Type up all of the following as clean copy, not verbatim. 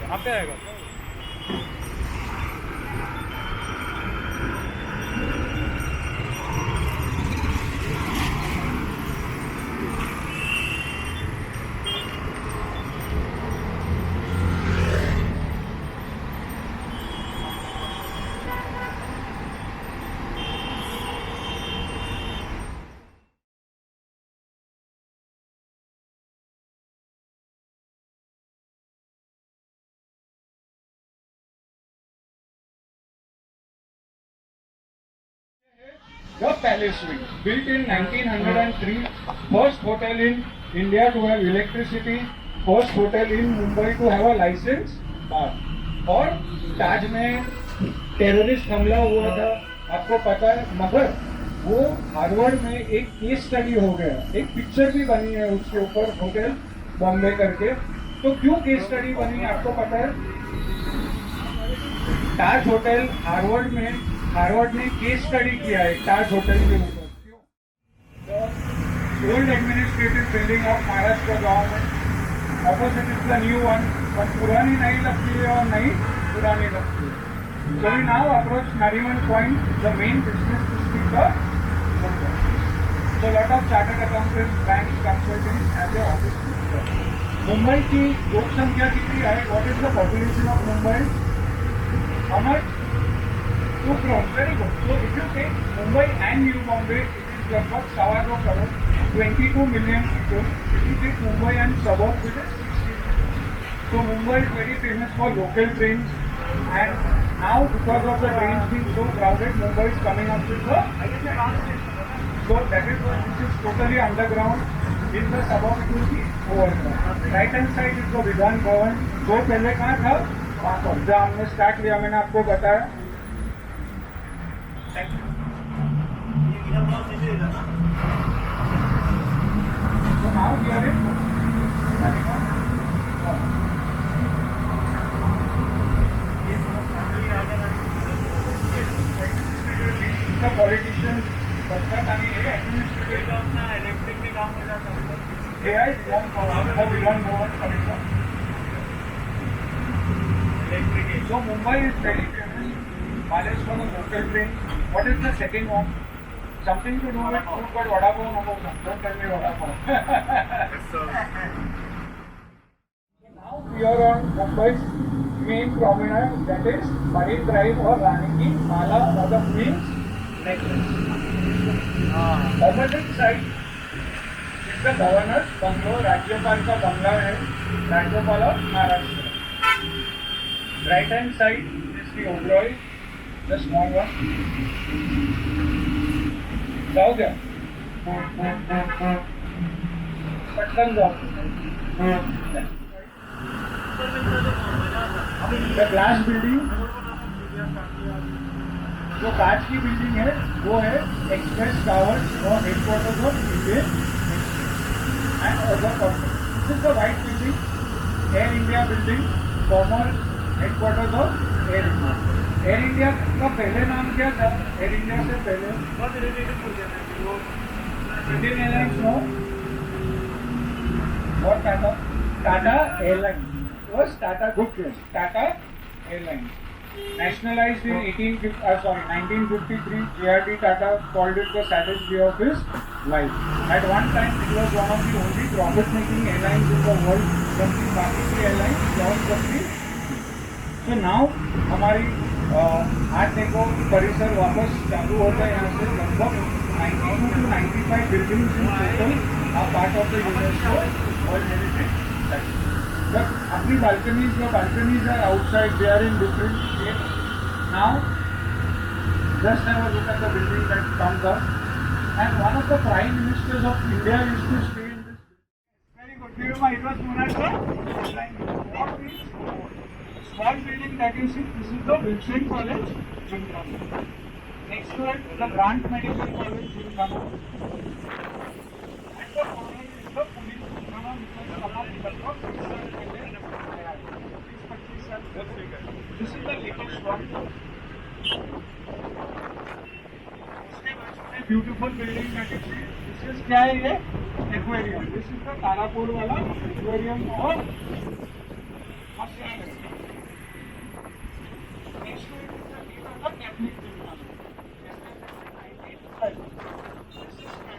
यहाँ पे आएगा। The Palace Suite, built in 1903, first hotel in India to have electricity, first hotel in Mumbai to have a license bar. और ताज में terrorist हमला हुआ था, आपको पता है, मगर वो हार्वर्ड में एक केस स्टडी हो गया, एक पिक्चर भी बनी है उसके ऊपर, होटल बॉम्बे करके। तो क्यों केस स्टडी बनी आपको पता है? ताज होटल हार्वर्ड में, हार्वर्ड ने केस स्टडी किया है ताज होटल के ऊपर। क्यों? Old administrative building of Maharashtra government, opposite is the new one, पर पुरानी नहीं लगती है और नई पुरानी लगती है। So we now approach Nariman Point, the main business district of Mumbai. So lot of chartered accountants, banks, consultants have their offices here. Mumbai की लोक संख्या कितनी है? What is the population of Mumbai? How much? 2 crores. Very good. So if you take Mumbai and New Bombay, it is लगभग 2.25 crore, 22 million people. If you take Mumbai and suburbs, it is 60 million. So Mumbai is very famous for local trains, and now because of the trains being so crowded, Mumbai is coming up with the so that is why this is totally underground. In the suburbs it will be overground. Right hand side is the Vidhan Bhavan. जो पहले कहाँ था? वहाँ पर जहाँ हमने start लिया, मैंने आपको बताया। So now we are in the politicians, सरकार आणि हे administrative अपना electric में काम हो जाता है। AI विधान भवन करेगा। Electric. So Mumbai is very famous. Mileage for the local train. What is the second one? Something to do with food, but vada pav no go. Don't tell me vada pav. Yes, sir. Now we are on Mumbai's main promenade, that is Marine Drive or Rani Ki Mala or the Queen's Necklace. Opposite side is the Governor's bungalow, राज्यपाल का बंगला है, राज्यपाल of Maharashtra. Right hand side is the Oberoi, the small one. जाओ क्या? पटकन जाओ। The glass building, जो कांच की बिल्डिंग है, वो है एक्सप्रेस टावर्स और headquarters of Indian and other company. This is the white building, air India building, farmer headquarters of air India. Air India का पहले नाम क्या था? एयर इंडिया से पहले इंडियन एयरलाइंस नो और Tata airline was Tata, good guess, Tata Airlines. Nationalized in 1953, JRD Tata called it the saddest day of his life. At one time, it was one of the only profit-making airlines in the world. When the Pakistan Airlines lost the fleet. So now, हमारी आज देखो परिसर वापस चालू होता है। यहाँ से लगभग 92 to 95 buildings in total are part of the UNESCO World Heritage Site. But अपनी balconies, your balconies are outside, they are in different shapes. Now, just have a look at the building that comes up. And one of the prime ministers of India used to stay in this building. Very good. Do you remember it was known as the small building that you see? This is the Wilson College, Gymkhana. Next to it, the Grant Medical College, Gymkhana. And the corner is the police Gymkhana, which was लगभग 20 साल पहले आया है, 20-25 साल पहले। This is the latest one. उसके बाजू में beautiful building that is this is क्या है ये aquarium. This is the Tarapur वाला एक्वेरियम और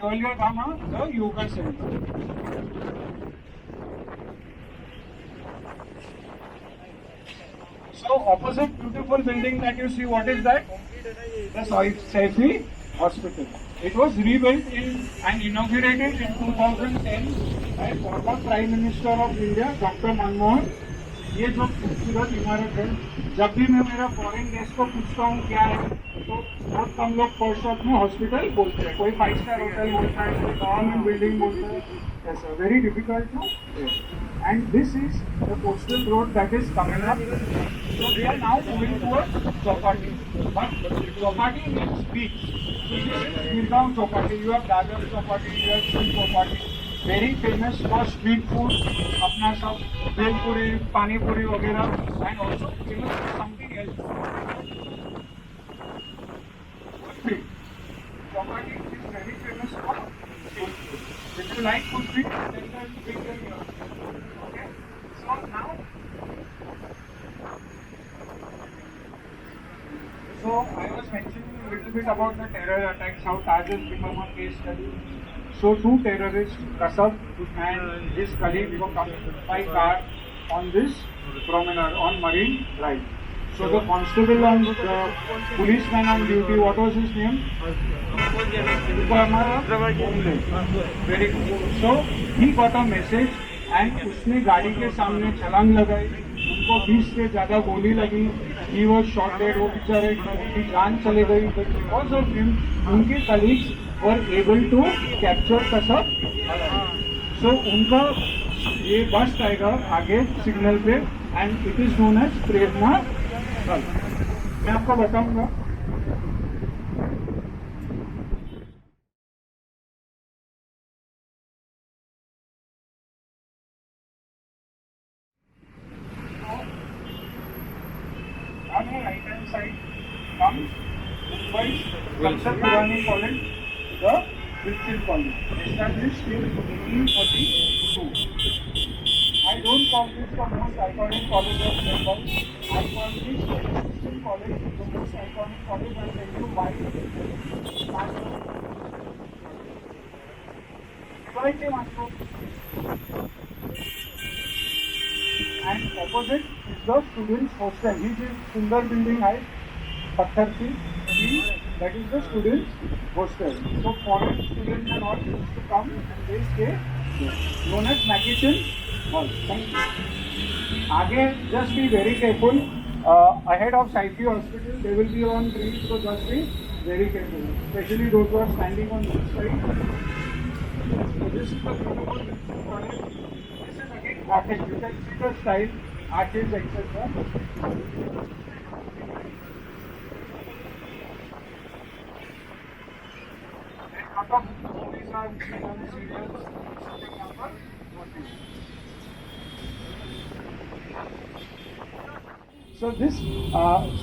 earlier Dhamma, the yoga center. So opposite beautiful building that you see, what is that? The Saifi Hospital. It was rebuilt and inaugurated in 2010 by former Prime Minister of India, Dr. Manmohan. ये जो खूबसूरत इमारत है, जब भी मैं मेरा foreign guest को पूछता हूँ क्या है, तो बहुत कम लोग फर्स्ट शॉट में हॉस्पिटल बोलते हैं। कोई 5 स्टार होटल बोलता है, कोई गवर्नमेंट बिल्डिंग बोलता है, ऐसा very difficult to. And this is the coastal road that is coming up. So we are now moving towards Chowpatty, but Chowpatty means beach. Girgaon Chowpatty, you have Dadar Chowpatty, you have सिंह Chowpatty, very famous for street food, अपना सब भेलपुरी, पानीपुरी वगैरह, and also famous for something else. Chapati is very famous for food. If you like food, then bring them here. Okay. So now, I was mentioning a little bit about the terror attacks, how Taj has become a case study. So 2 terrorists, Kasab and his colleague, were coming by car on this promenade on Marine Drive. So the constable and the policeman on duty, what was his name? Very good. So he got a message and उसने गाड़ी के सामने छलांग लगाई, उनको 20 से ज़्यादा गोली लगी, he was shot dead, वो बेचारे की जान चली गई। But because of him, उनके colleagues were able to capture Kasab। So उनका ये बस आएगा आगे सिग्नल पे and it is known as प्रेरणा। मैं आपको बताऊंगा। On the right hand side comes Mumbai's Kalsar Purani College, the Wilson College, established in 1842. I don't call this the most iconic college of Bengal. I call this Wilson College the most iconic college. I'll tell you why. And opposite is the students' hostel. This is Sundar building है, पत्थर की, that is the students' hostel. So foreign students and all used to come and they stay there. Known as Mackinson Hall. Thank you. आगे just be very careful. Ahead of Saifi Hospital, there will be on trees, so just be very careful. Especially those who are standing on this side. So this is the beautiful college. This is again arches. You can see the style, arches, etc. And lot of movies are seen on serials. So this,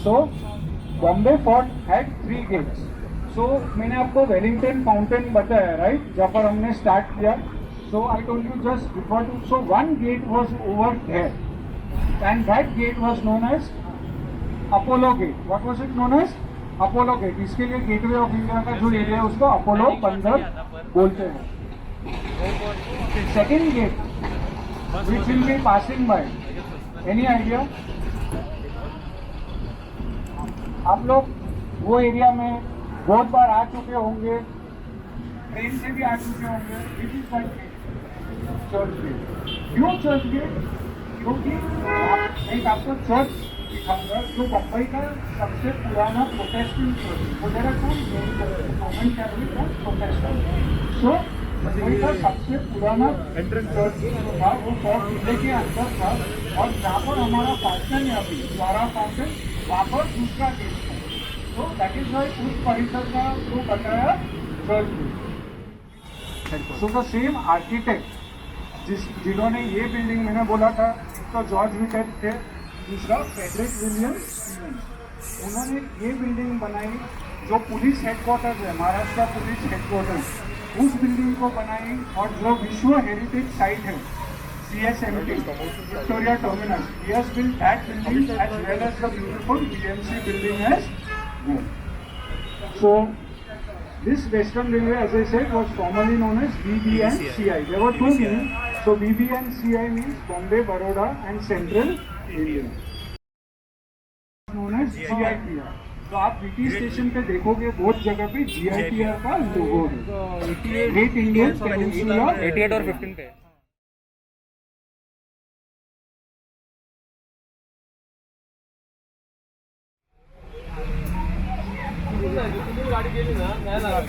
so Bombay Fort had 3 gates. So मैंने आपको Wellington fountain बताया, right, जहाँ पर हमने start किया. So I told you just before to. So one gate was over there, and that gate was known as Apollo Gate. What was it known as? Apollo Gate. इसके लिए gateway of India का जो area है उसको Apollo बंदर बोलते हैं. Second gate, which will be passing by. Any idea? आप लोग वो एरिया में बहुत बार आ चुके होंगे, ट्रेन से भी आ चुके होंगे. This is one gate, Churchgate. क्यों चर्च गेट? क्योंकि एक आपको चर्च दिखाऊंगा जो मुंबई का सबसे पुराना प्रोटेस्टेंट चर्च है. वो जरा रोमन कैथोलिक का प्रोटेस्टेंट. सो मुंबई का सबसे पुराना चर्च जो था वो फोर्ट किले के अंदर था, और जहाँ पर हमारा फाउंटेन है अभी द्वारा फाउंटेन, वहाँ पर दूसरा गेट था. तो दैट इज वाई उस परिसर का जो बताया church. So the same architect जिन्होंने ये बिल्डिंग मैंने बोला था, तो जॉर्ज विकेट थे, दूसरा फ्रेडरिक विलियम्स, उन्होंने ये बिल्डिंग बनाई जो पुलिस हेडक्वार्टर है, महाराष्ट्र पुलिस हेडक्वार्टर, उस बिल्डिंग को बनाई। और जो विश्व हेरिटेज साइट है CSMT Victoria terminus, he has built that building as well as the beautiful BMC building as well. So this Western Railway, as I said, was formerly known as BBNCI. There were two meanings. So BBNCI means Bombay, Baroda and Central India. Known as GITR. तो आप BT station पे देखोगे बहुत जगह पे GITR का लोगो है। Great Indian peninsula 88 और 15 पे। गाड़ी गेली ना नाही लागत।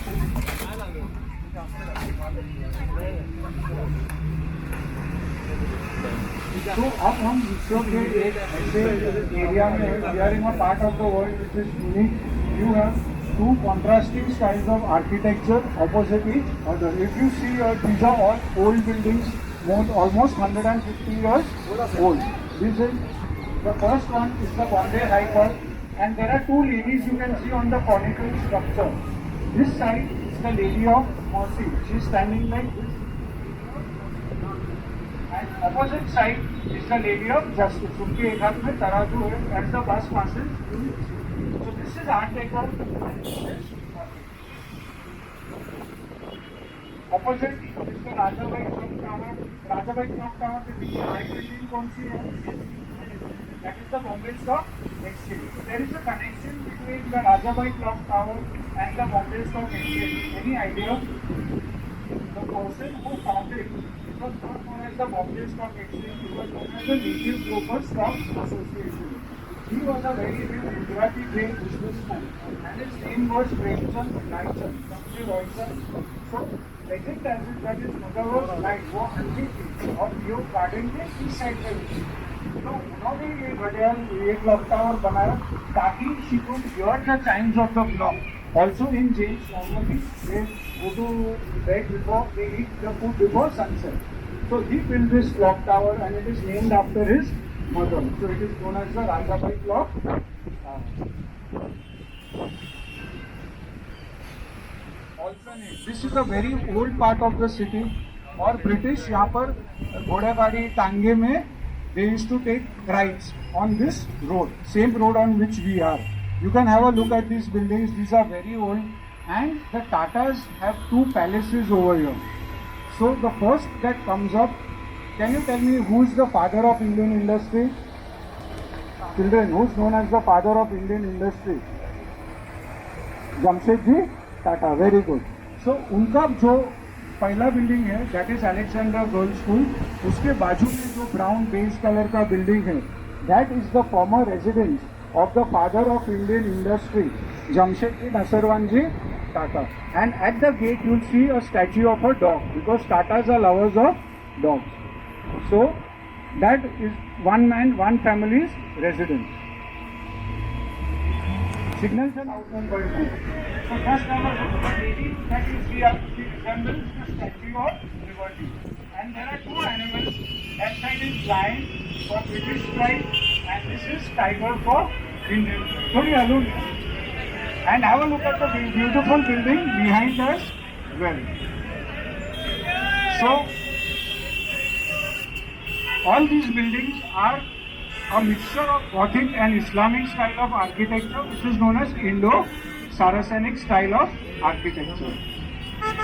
तो अब हम विश्व के एक ऐसे एरिया में, we are in a part of the world which is unique. You have two contrasting styles of architecture opposite each other. If you see, these are all old buildings, almost 150 years old. This is the first one is the Bombay High Court, and there are two ladies you can see on the conical structure. This side is the Lady of Mercy. She is standing like this. And opposite side is the Lady of Justice. उनके एक हाथ में तराजू है. As the bus passes, so this is Art Deco. Opposite is the Rajabai Clock Tower. Rajabai Clock Tower के पीछे high building कौन सी है? That is the Bombay Stock Exchange. So there is a connection between the Rajabai Clock Tower and the Bombay Stock Exchange. Any idea? The person who founded it was not known as the Bombay Stock Exchange. It was known as the Native Broker Stock Association. He was a very big Gujarati great businessman, and his name was Premchand Laichan, Samjay Royson. So legend has it that his mother was like वो हल्दी थी और यो garden के इस side पे थी. तो उन्होंने ये घड़ियाल, ये क्लॉक टावर बनाया ताकि she could hear the chimes of the clock. Also in James normally they go to bed before they eat the food before sunset. So he built this clock tower and it is named after his mother. So it is known as the Rajabai Clock Tower. Alternate. This is a very old part of the city. और British यहाँ पर घोड़ेगाड़ी टांगे में they used to take rides on this road, same road on which we are. You can have a look at these buildings. These are very old, and the Tatas have two palaces over here. So the first that comes up, can you tell me who is the father of Indian industry? Children, who is known as the father of Indian industry? Jamshedji Tata. Very good. So उनका जो पहला building है, that is Alexandra Girls School. उसके बाजू में जो brown beige colour का building है, that is the former residence of the father of Indian industry, Jamshedji Nasarwanji Tata. And at the gate you will see a statue of a dog, because Tatas are lovers of dogs. So that is one man, one family's residence. Signals and outline by two. So just now the lady that you see up, she resembles the statue of Liberty. And there are two animals. That side is lion for British tribe, and this is tiger for Indian. Sorry, Alun. And have a look at the beautiful building behind us. Well, so all these buildings are a mixture of Gothic and Islamic style of architecture, which is known as Indo-Saracenic style of architecture.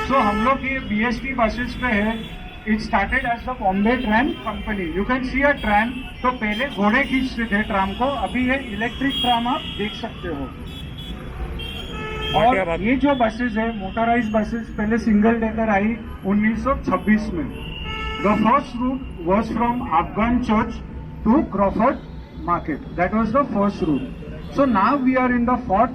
So हम लोग ये BST buses पे है. It started as the Bombay Tram Company. You can see a tram. तो पहले घोड़े खींचते थे ट्राम को, अभी ये इलेक्ट्रिक ट्राम आप देख सकते हो. और ये जो बसेस है, मोटराइज बसेस, पहले सिंगल डेकर आई 1926 में. The first route was from Afghan Church to Crawford Market. That was the first route. So now we are in the fort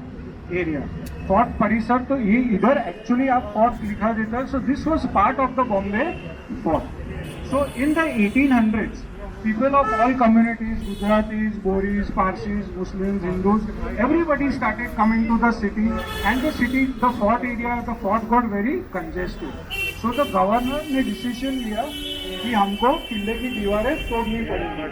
area. Fort परिसर, तो ये इधर एक्चुअली आप फोर्ट लिखा देता है. So this was part of the Bombay fort. So in the 1800s, people of all communities, Gujaratis, Boris, Parsis, Muslims, Hindus, everybody started coming to the city, and the fort area, the fort got very congested. So the governor ने decision लिया कि हमको किले की दीवारें तोड़नी पड़ेगी.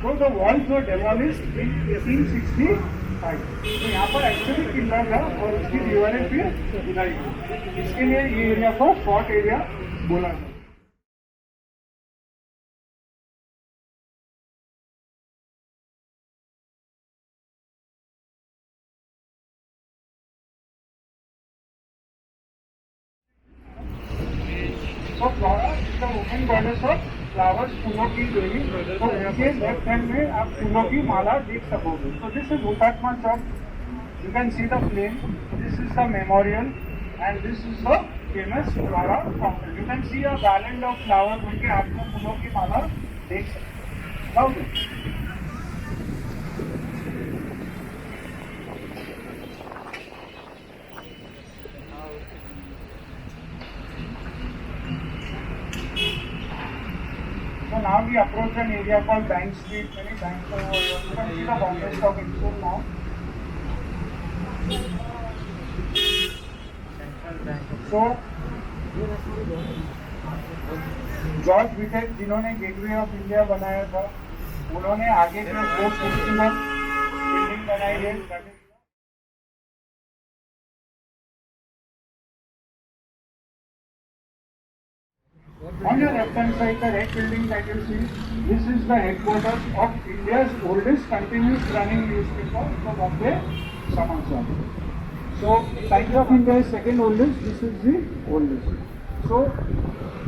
So the walls were demolished in 1865. तो यहाँ पर एक्चुअली किला था और उसकी दीवारें फिर गिराई गई. इसके लिए ये एरिया को फोर्ट एरिया बोला था. So Flora is the woman goddess of flowers, फूलों की देवी. तो उनके लेफ्ट हैंड में आप फूलों की माला देख सकोगे. So this is Hutatma Chowk. You can see the flame. This is the memorial, and this is the famous Flora fountain. You can see a garland of flowers. उनके हाथ में फूलों की माला देख सकते. So now we approach an area called Bank Street. Many banks are over here. You can see the Bombay Stock Exchange now. So George Wittet जिन्होंने gateway of India बनाया था, उन्होंने आगे जो बहुत खूबसूरत बिल्डिंग बनाई है. On your left hand side, the red building that you see, this is the headquarters of India's oldest continuous running newspaper, the Bombay Samachar. So, Times of India is second oldest, this is the oldest. So,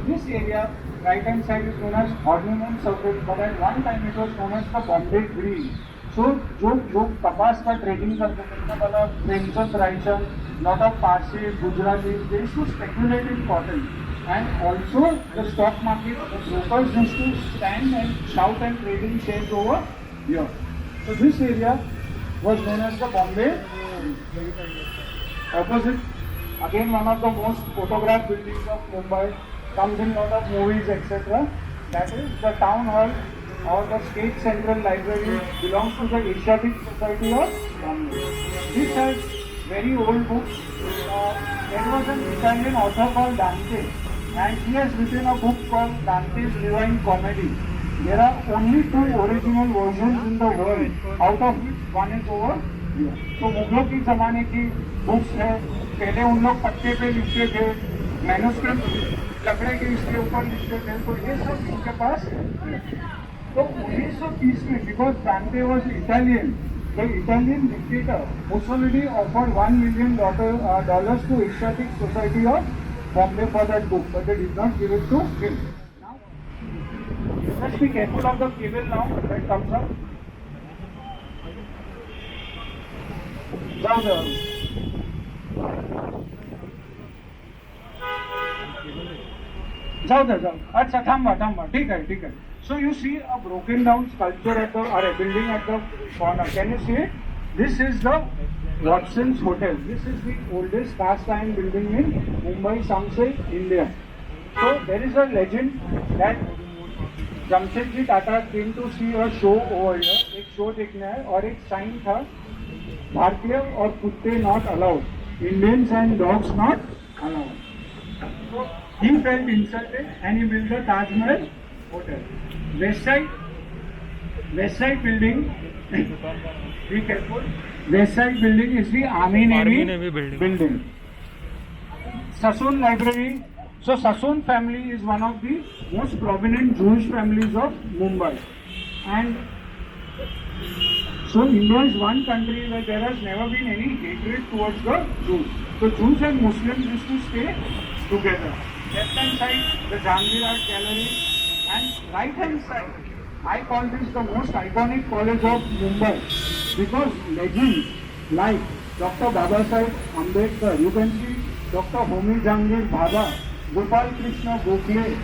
this area, right hand side is known as Horniman Circuit, but at one time it was known as the Bombay Green. So, जो कपास का trading करते थे, मतलब Premchand Raichand, lot of Parsi, Gujaratis, they used to speculate in cotton. And also the stock market, the brokers used to stand and shout and trading shares over here. So this area was known as the Bombay. Opposite, again one of the most photographed buildings of Mumbai, comes in lot of movies, etc. That is the town hall or the State Central Library, belongs to the Asiatic Society of Bombay. This has very old books. There was an Italian author called Dante, and he has written a book called Dante's Divine Comedy. There are only 2 original versions in the world, out of which one is over here. So मुगलों की ज़माने की books है. पहले उन लोग पत्ते पे लिखते थे, मैन्युस्क्रिप्ट लकड़े के इसके ऊपर लिखते थे. तो ये सब इनके पास. तो 1930 में, because Dante was Italian, the Italian dictator Mussolini offered $1 million to Asiatic Society of Bombay for that book, but they did not give it to him. Now, you must be careful of the cable now that comes up. जाओ जाओ. जाओ. अच्छा थांबा. ठीक है. So you see a broken down sculpture at the or a building at the corner. Can you see it? This is the Watson's Hotel. This is the oldest cast iron building in Mumbai, Samse, India. So there is a legend that Jamshedji Tata came to see a show over here. एक show देखना है और एक sign था, भारतीय और कुत्ते not allowed, Indians and dogs not allowed. So he felt insulted and he built the Taj Mahal Hotel. West side building. Be careful. West side building is the Army Navy building. Sassoon Library. So Sassoon family is one of the most prominent Jewish families of Mumbai. And so India is one country where there has never been any hatred towards the Jews. So Jews and Muslims used to stay together. Left hand side, the Jahangir Art Gallery, and right hand side, I call this the most iconic college of Mumbai because legends like Dr. Babasaheb Ambedkar, you can see Dr. Homi Jahangir Bhabha, Gopal Krishna Gokhale,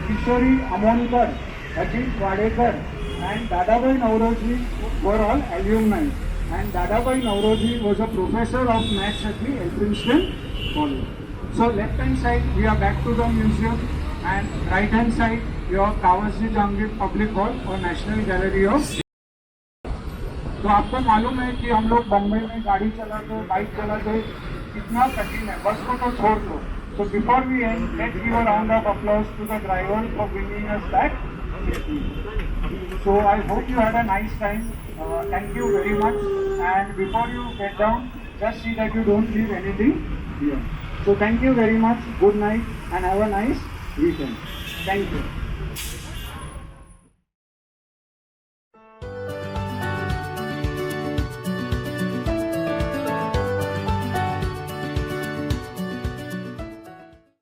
Kishori Amonkar, Ajit Wadekar, and Dadabhai Nauroji were all alumni. And Dadabhai Nauroji was a professor of maths at the Elphinstone College. So left hand side we are back to the museum, and right hand side your Kawasji Jahangir Public Hall और National Gallery of. तो आपको मालूम है कि हम लोग बम्बई में गाड़ी चलाते बाइक चलाते कितना कठिन है. बस को तो छोड़ दो, So before we end, let's give a round of applause to the driver for bringing us back. So I hope you had a nice time. Thank you very much. And before you get down, just see that you don't leave anything here. So thank you very much. Good night and have a nice weekend. Thank you.